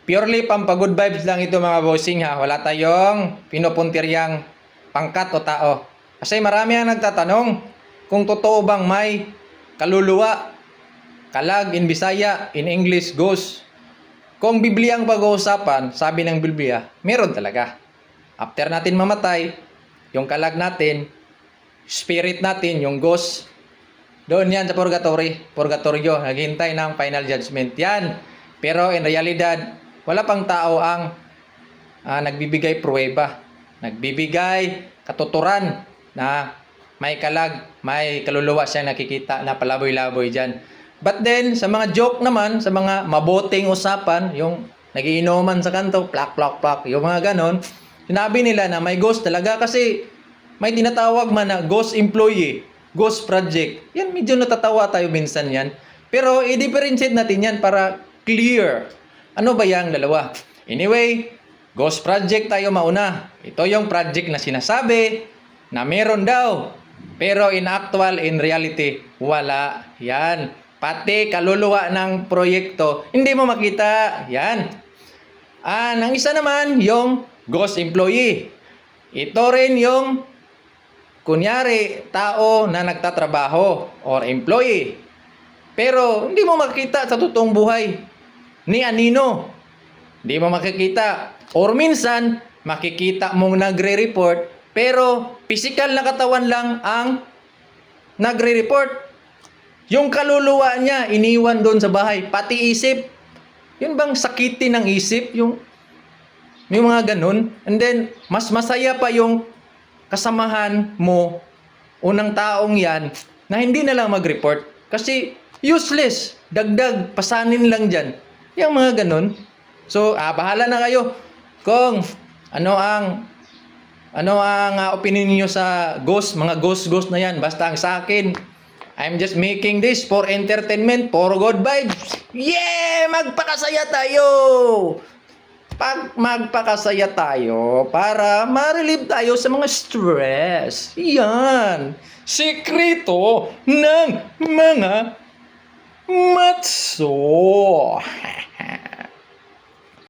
Purely pampagood vibes lang ito mga bossing ha. Wala tayong pinupuntiryang pangkat o tao. Kasi marami ang nagtatanong kung totoo bang may kaluluwa, kalag in Bisaya, in English, ghost. Kung Biblia ang pag-uusapan, sabi ng Biblia, meron talaga. After natin mamatay, yung kalag natin, spirit natin, yung ghost, doon yan sa purgatorio, naghihintay ng final judgment. Yan. Pero in realidad, wala pang tao ang nagbibigay pruweba, nagbibigay katuturan na may kalag, may kaluluwa siyang nakikita na palaboy-laboy dyan. But then, sa mga joke naman, sa mga mabuting usapan, yung nagiinuman sa kanto, plak, plak, plak, yung mga ganon, sinabi nila na may ghost talaga kasi may tinatawag man na ghost employee, ghost project. Yan, medyo natatawa tayo minsan yan. Pero, i-differentiate natin yan para clear. Ano ba yung dalawa? Anyway, ghost project tayo mauna. Ito yung project na sinasabi na meron daw. Pero in actual, in reality, wala. Yan. Pati kaluluwa ng proyekto, hindi mo makita. Yan. Ang isa naman, yung ghost employee. Ito rin yung, kunyari, tao na nagtatrabaho or employee. Pero hindi mo makita sa totoong buhay. Ni anino. Hindi mo makikita. Or minsan, makikita mong nagre-report, pero physical na katawan lang ang nagre-report. Yung kaluluwa niya, iniwan doon sa bahay. Pati isip. Yun bang sakitin ng isip? Yung mga ganun. And then, mas masaya pa yung kasamahan mo, unang taong yan, na hindi na lang mag-report. Kasi useless. Dagdag, pasanin lang dyan. Yung mga ganun. So, bahala na kayo kung ano ang opinion niyo sa ghost, mga ghost na yan. Basta ang sa akin, I'm just making this for entertainment, for good vibes. Yeah! Magpakasaya tayo! Magpakasaya tayo para ma-relieve tayo sa mga stress. Yan. Sekreto ng mga matso.